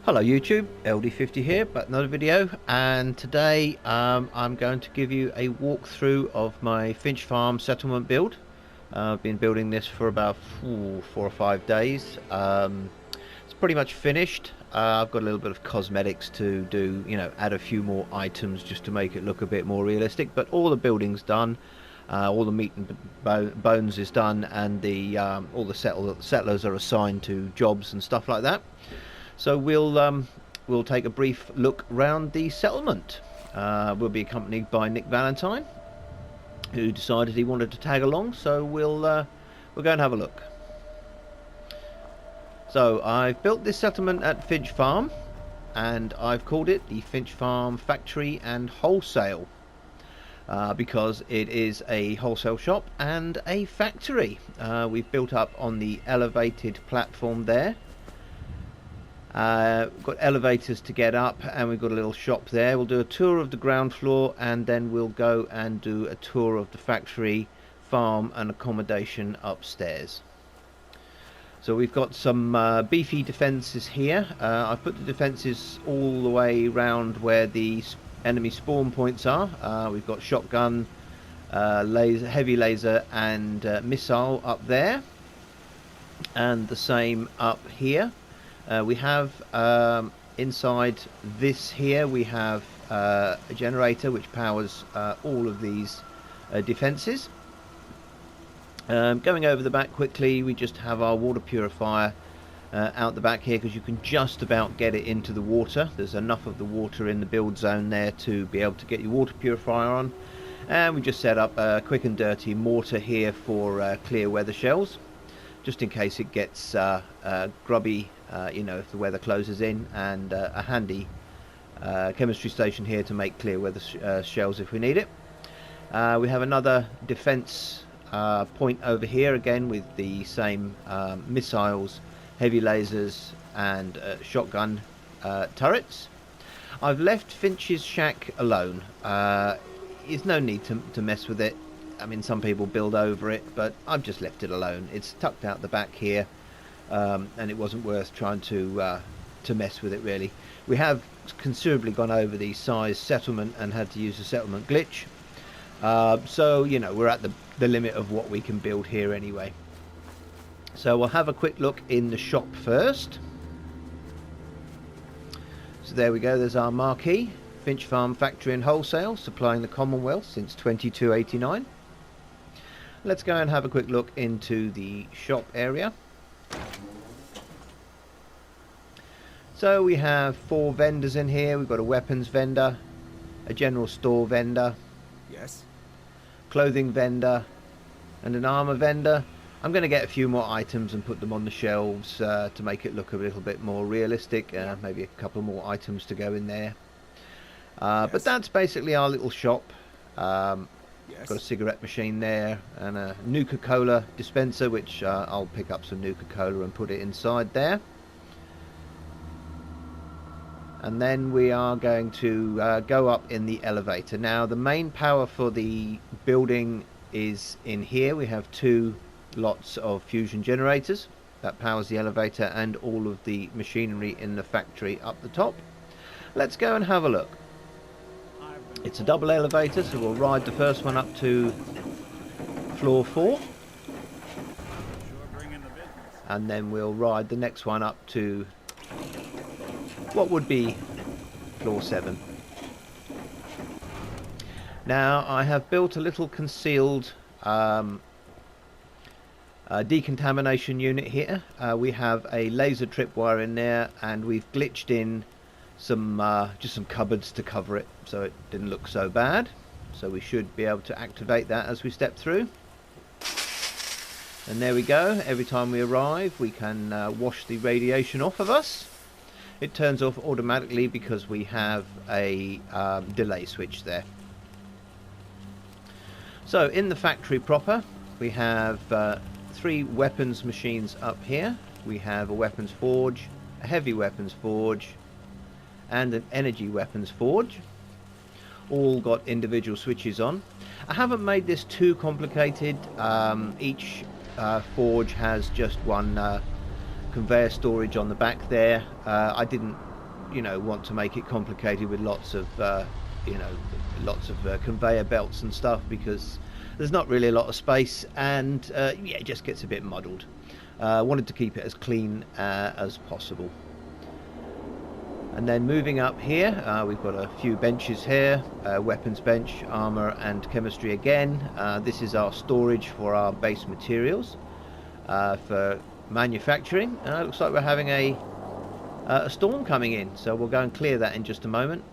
Hello YouTube, LD50 here, but another video, and today I'm going to give you a walkthrough of my Finch Farm settlement build. I've been building this for about 4 or 5 days. It's pretty much finished. I've got a little bit of cosmetics to do, add a few more items just to make it look a bit more realistic, but all the building's done. All the meat and bones is done, and all the settlers are assigned to jobs and stuff like that. So we'll take a brief look round the settlement. We'll be accompanied by Nick Valentine, who decided he wanted to tag along. So we'll go and have a look. So I've built this settlement at Finch Farm, and I've called it the Finch Farm Factory and Wholesale because it is a wholesale shop and a factory. We've built up on the elevated platform there. We've got elevators to get up, and we've got a little shop there. We'll do a tour of the ground floor, and then we'll go and do a tour of the factory, farm and accommodation upstairs. So we've got some beefy defences here. I've put the defences all the way round where the enemy spawn points are. We've got shotgun, heavy laser and missile up there, and the same up here. We have inside this here, we have a generator which powers all of these defences. Going over the back quickly, we just have our water purifier out the back here, because you can just about get it into the water. There's enough of the water in the build zone there to be able to get your water purifier on. And we just set up a quick and dirty mortar here for clear weather shells, just in case it gets grubby, if the weather closes in, and a handy chemistry station here to make clear weather shells if we need it. We have another defense point over here, again with the same missiles, heavy lasers and shotgun turrets. I've left Finch's shack alone. There's no need to mess with it. I mean, some people build over it, but I've just left it alone. It's tucked out the back here, and it wasn't worth trying to mess with it, really. We have considerably gone over the size settlement and had to use a settlement glitch. So, we're at the limit of what we can build here anyway. So we'll have a quick look in the shop first. So there we go, there's our marquee. Finch Farm Factory and Wholesale, supplying the Commonwealth since 2289. Let's go and have a quick look into the shop area. So we have 4 vendors in here. We've got a weapons vendor, a general store vendor, yes, clothing vendor, and an armor vendor. I'm going to get a few more items and put them on the shelves to make it look a little bit more realistic. Maybe a couple more items to go in there. Yes. But that's basically our little shop. yes. Got a cigarette machine there and a Nuka-Cola dispenser, which I'll pick up some Nuka-Cola and put it inside there. And then we are going to go up in the elevator. Now, the main power for the building is in here. We have 2 lots of fusion generators that powers the elevator and all of the machinery in the factory up the top. Let's go and have a look. It's a double elevator, so we'll ride the first one up to floor 4, and then we'll ride the next one up to what would be floor 7. Now, I have built a little concealed decontamination unit here. We have a laser tripwire in there, and we've glitched in some just some cupboards to cover it, so it didn't look so bad. So we should be able to activate that as we step through. And there we go. Every time we arrive, we can wash the radiation off of us. It turns off automatically because we have a delay switch there. So in the factory proper, we have 3 weapons machines up here. We have a weapons forge, a heavy weapons forge, and an energy weapons forge. All got individual switches on. I haven't made this too complicated. Each forge has just one conveyor storage on the back there. I didn't you know, want to make it complicated with lots of you know, lots of conveyor belts and stuff, because there's not really a lot of space, and yeah, it just gets a bit muddled. Wanted to keep it as clean as possible. And then moving up here, we've got a few benches here, weapons bench, armor and chemistry again. This is our storage for our base materials for manufacturing. Looks like we're having a storm coming in, so we'll go and clear that in just a moment.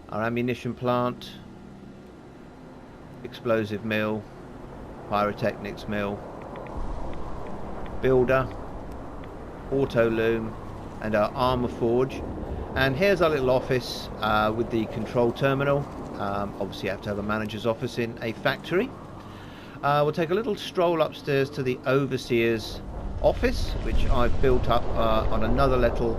Our ammunition plant, explosive mill, pyrotechnics mill, builder, auto loom, and our armor forge. And here's our little office with the control terminal. Obviously you have to have a manager's office in a factory. We'll take a little stroll upstairs to the overseer's office, which I've built up on another level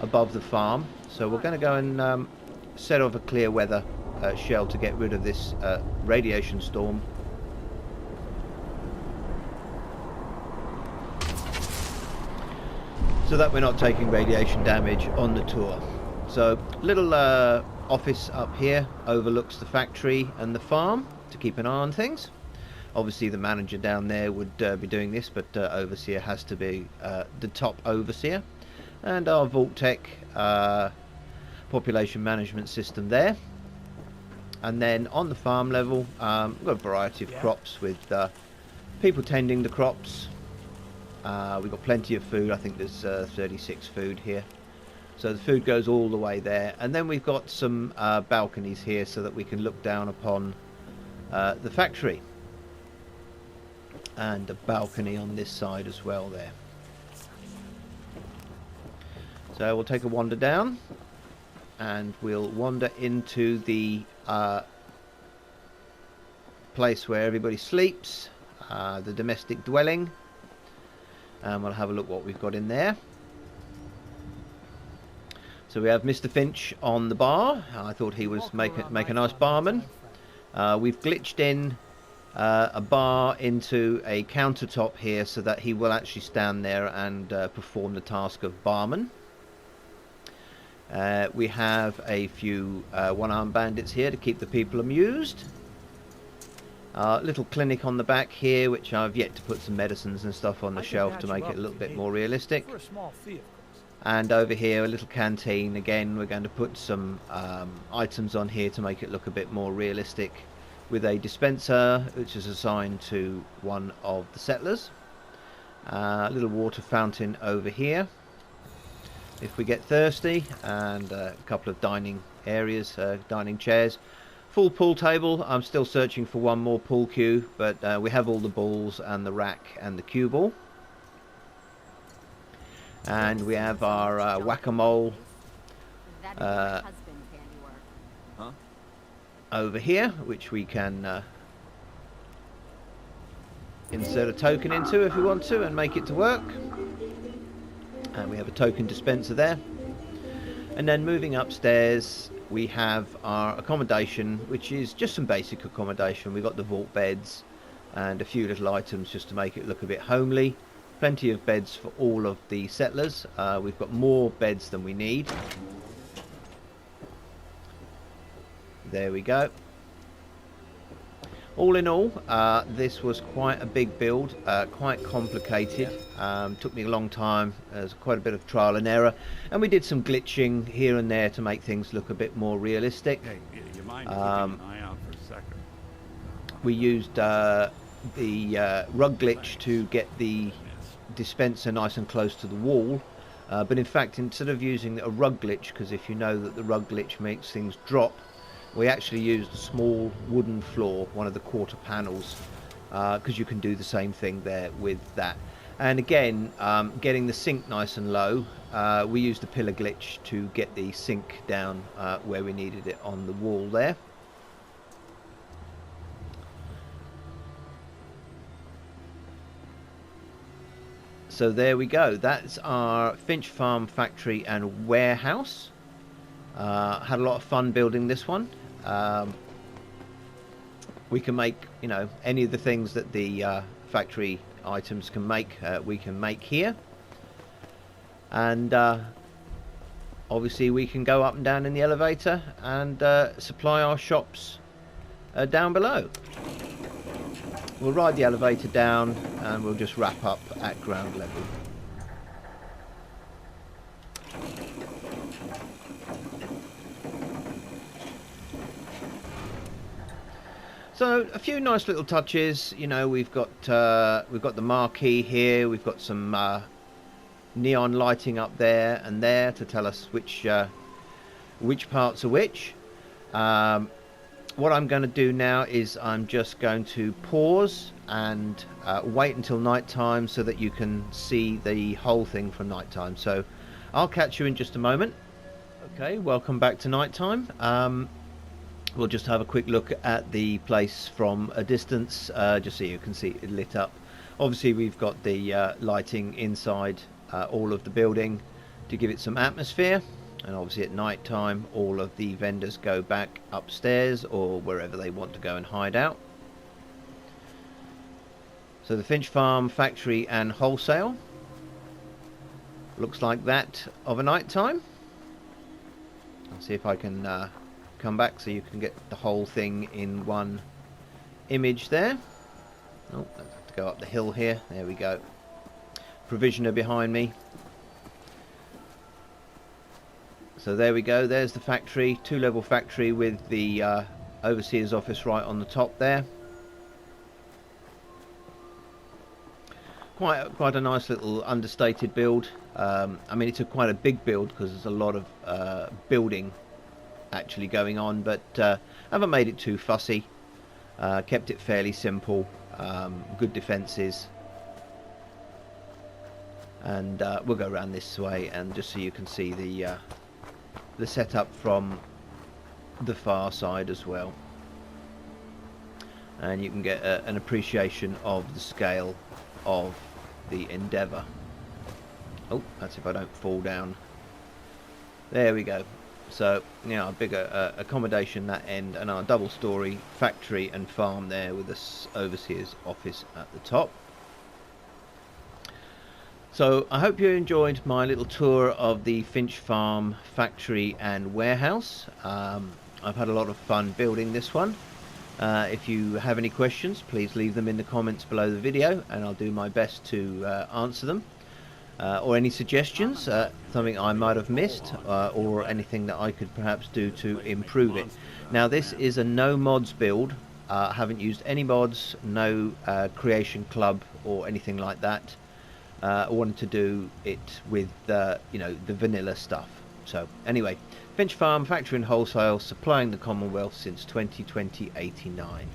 above the farm. So we're going to go and set off a clear weather shell to get rid of this radiation storm. So that we're not taking radiation damage on the tour. So little office up here overlooks the factory and the farm to keep an eye on things. Obviously the manager down there would be doing this, but overseer has to be the top overseer. And our Vault-Tec population management system there. And then on the farm level, we've got a variety of crops with people tending the crops. We've got plenty of food. I think there's 36 food here. So the food goes all the way there. And then we've got some balconies here so that we can look down upon the factory. And a balcony on this side as well there. So we'll take a wander down. And we'll wander into the place where everybody sleeps. The domestic dwelling. And we'll have a look what we've got in there. So we have Mr. Finch on the bar. I thought he was make a nice barman. We've glitched in a bar into a countertop here so that he will actually stand there and perform the task of barman. We have a few one-armed bandits here to keep the people amused. Little clinic on the back here, which I've yet to put some medicines and stuff on the shelf to make it a little bit more realistic. And over here a little canteen. Again, we're going to put some items on here to make it look a bit more realistic, with a dispenser which is assigned to one of the settlers. A little water fountain over here if we get thirsty, and a couple of dining areas, dining chairs. Full pool table. I'm still searching for one more pool cue, but we have all the balls and the rack and the cue ball. And we have our whack-a-mole over here, which we can insert a token into if we want to and make it to work. And we have a token dispenser there. And then moving upstairs, we have our accommodation, which is just some basic accommodation. We've got the vault beds and a few little items just to make it look a bit homely. Plenty of beds for all of the settlers. We've got more beds than we need. There we go. All in all, this was quite a big build, quite complicated. Took me a long time. There's quite a bit of trial and error, and we did some glitching here and there to make things look a bit more realistic. Hey, you mind keeping an eye out for a second? We used the rug glitch to get the dispenser nice and close to the wall, but in fact, instead of using a rug glitch, because if you know that the rug glitch makes things drop, we actually used a small wooden floor, one of the quarter panels, because you can do the same thing there with that. And again, getting the sink nice and low, we used a pillar glitch to get the sink down where we needed it on the wall there. So there we go. That's our Finch Farm factory and warehouse. Had a lot of fun building this one. We can make, you know, any of the things that the factory items can make, we can make here. and obviously we can go up and down in the elevator and supply our shops down below. We'll ride the elevator down and we'll just wrap up at ground level. So a few nice little touches. You know, we've got the marquee here. We've got some neon lighting up there and there to tell us which parts are which. What I'm going to do now is I'm just going to pause and wait until night time so that you can see the whole thing from night time. So I'll catch you in just a moment. Okay, welcome back to night time. We'll just have a quick look at the place from a distance, just so you can see it lit up. Obviously we've got the lighting inside all of the building to give it some atmosphere, and obviously at night time all of the vendors go back upstairs or wherever they want to go and hide out. So the Finch Farm factory and wholesale looks like that of a night time. I'll see if I can come back so you can get the whole thing in one image there. Oh, I have to go up the hill here. There we go. Provisioner behind me. So there we go. There's the factory, two-level factory with the overseer's office right on the top there. Quite a nice little understated build. I mean, it's quite a big build because there's a lot of building actually going on, but haven't made it too fussy. Kept it fairly simple. Good defences. And we'll go around this way, and just so you can see the setup from the far side as well, and you can get an appreciation of the scale of the endeavour. Oh, that's if I don't fall down. There we go. So, you know, a bigger accommodation that end, and our double-storey factory and farm there with this overseer's office at the top. So I hope you enjoyed my little tour of the Finch Farm factory and warehouse. I've had a lot of fun building this one. If you have any questions, please leave them in the comments below the video, and I'll do my best to answer them. Or any suggestions, something I might have missed, or anything that I could perhaps do to improve it. Now this is a no mods build. I haven't used any mods, no creation club or anything like that. I wanted to do it with you know, the vanilla stuff. So anyway, Finch Farm factory and wholesale, supplying the Commonwealth since 2089.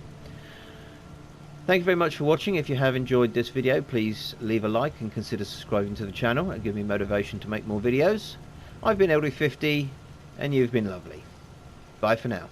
Thank you very much for watching. If you have enjoyed this video, please leave a like and consider subscribing to the channel and give me motivation to make more videos. I've been Elry50 and you've been lovely. Bye for now.